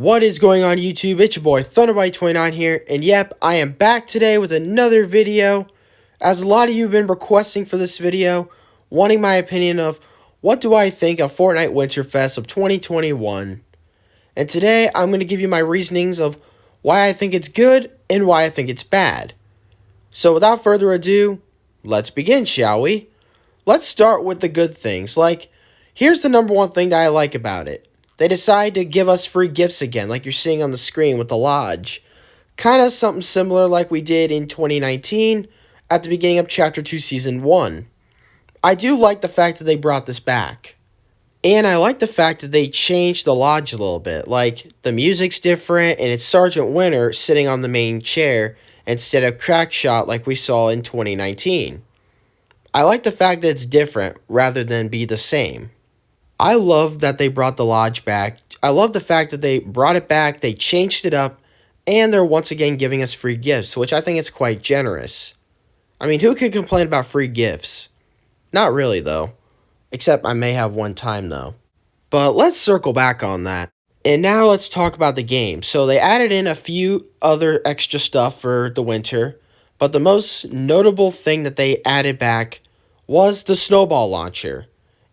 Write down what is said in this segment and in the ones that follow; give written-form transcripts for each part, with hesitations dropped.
What is going on YouTube? It's your boy Thunderbite29 here, and yep, I am back today with another video. As a lot of you have been requesting for this video, wanting my opinion of what do I think of Fortnite WinterFest of 2021. And today I'm going to give you my reasonings of why I think it's good and why I think it's bad. So without further ado, let's begin, shall we? Let's start with the good things. Here's the number one thing that I like about it. They decide to give us free gifts again, like you're seeing on the screen with the Lodge. Kind of something similar like we did in 2019 at the beginning of Chapter 2 Season 1. I do like the fact that they brought this back. And I like the fact that they changed the Lodge a little bit. Like, the music's different, and it's Sergeant Winter sitting on the main chair instead of Crackshot like we saw in 2019. I like the fact that it's different rather than be the same. I love that they brought the Lodge back. I love the fact that they brought it back, they changed it up, and they're once again giving us free gifts, which I think is quite generous. I mean, who could complain about free gifts? Not really, though. Except I may have one time, though. But let's circle back on that. And now let's talk about the game. So they added in a few other extra stuff for the winter, but the most notable thing that they added back was the snowball launcher.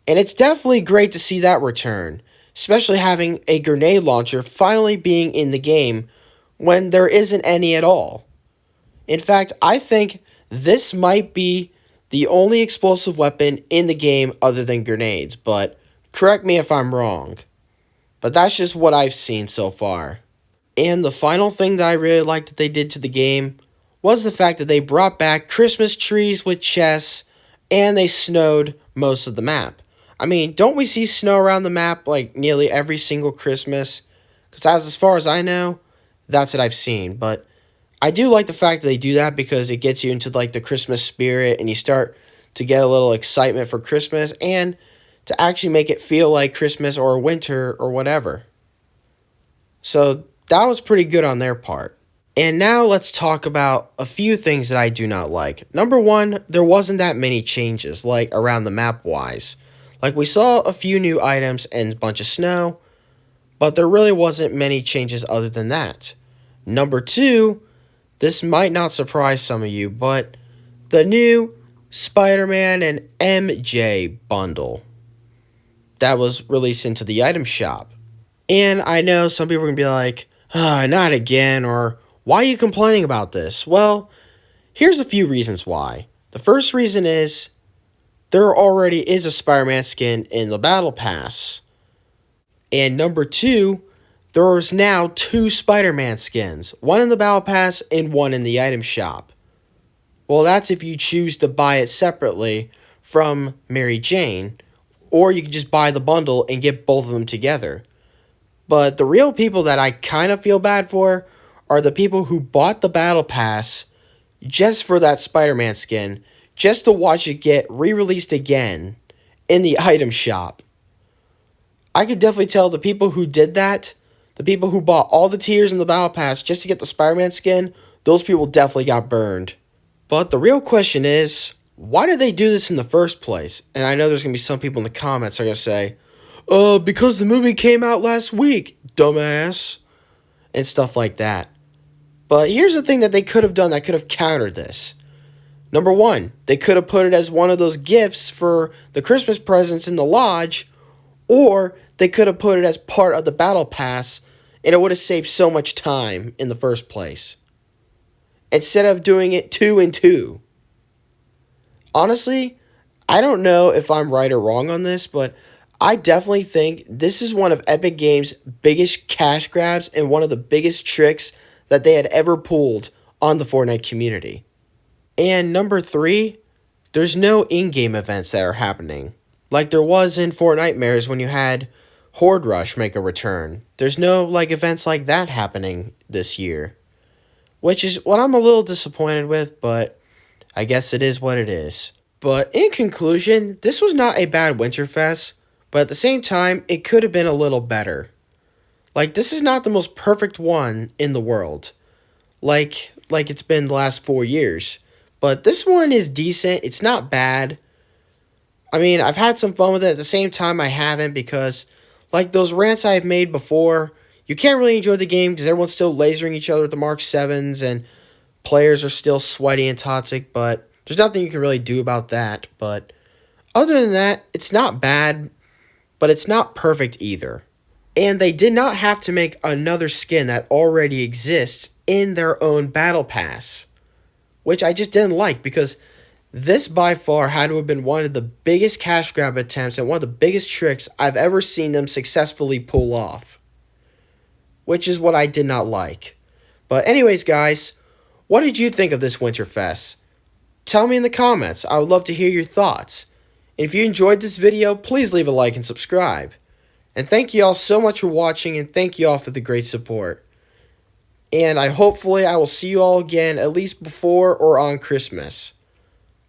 And it's definitely great to see that return, especially having a grenade launcher finally being in the game when there isn't any at all. In fact, I think this might be the only explosive weapon in the game other than grenades, but correct me if I'm wrong. But that's just what I've seen so far. And the final thing that I really liked that they did to the game was the fact that they brought back Christmas trees with chests and they snowed most of the map. I mean, don't we see snow around the map like nearly every single Christmas? Because as far as I know, that's what I've seen. But I do like the fact that they do that because it gets you into like the Christmas spirit and you start to get a little excitement for Christmas and to actually make it feel like Christmas or winter or whatever. So that was pretty good on their part. And now let's talk about a few things that I do not like. Number one, there wasn't that many changes like around the map wise. Like, we saw a few new items and a bunch of snow, but there really wasn't many changes other than that. Number two, this might not surprise some of you, but the new Spider-Man and MJ bundle that was released into the item shop. And I know some people are going to be like, not again, or why are you complaining about this? Well, here's a few reasons why. The first reason is there already is a Spider-Man skin in the Battle Pass. And number two, there's now two Spider-Man skins. One in the Battle Pass and one in the item shop. Well, that's if you choose to buy it separately from Mary Jane. Or you can just buy the bundle and get both of them together. But the real people that I kind of feel bad for are the people who bought the Battle Pass just for that Spider-Man skin, just to watch it get re-released again in the item shop. I could definitely tell the people who did that, the people who bought all the tiers in the Battle Pass just to get the Spider-Man skin, those people definitely got burned. But the real question is, why did they do this in the first place? And I know there's going to be some people in the comments that are going to say, because the movie came out last week, dumbass, and stuff like that. But here's the thing that they could have done that could have countered this. Number one, they could have put it as one of those gifts for the Christmas presents in the Lodge, or they could have put it as part of the Battle Pass, and it would have saved so much time in the first place. Instead of doing it 2 and 2. Honestly, I don't know if I'm right or wrong on this, but I definitely think this is one of Epic Games' biggest cash grabs and one of the biggest tricks that they had ever pulled on the Fortnite community. And number three, there's no in-game events that are happening. Like there was in Fortnitemares when you had Horde Rush make a return. There's no events like that happening this year. Which is what I'm a little disappointed with, but I guess it is what it is. But in conclusion, this was not a bad Winterfest, but at the same time, it could have been a little better. This is not the most perfect one in the world. Like it's been the last 4 years. But this one is decent. It's not bad. I mean, I've had some fun with it. At the same time, I haven't because, those rants I've made before, you can't really enjoy the game because everyone's still lasering each other with the Mark 7s and players are still sweaty and toxic, but there's nothing you can really do about that. But other than that, it's not bad, but it's not perfect either. And they did not have to make another skin that already exists in their own battle pass, which I just didn't like because this by far had to have been one of the biggest cash grab attempts and one of the biggest tricks I've ever seen them successfully pull off, which is what I did not like. But anyways, guys, what did you think of this WinterFest? Tell me in the comments. I would love to hear your thoughts. And if you enjoyed this video, please leave a like and subscribe. And thank you all so much for watching, and thank you all for the great support. And hopefully I will see you all again at least before or on Christmas.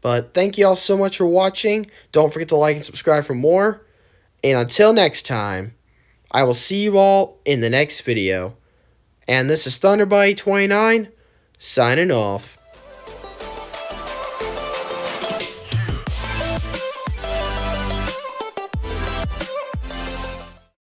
But thank you all so much for watching. Don't forget to like and subscribe for more. And until next time, I will see you all in the next video. And this is Thunderbite29 signing off.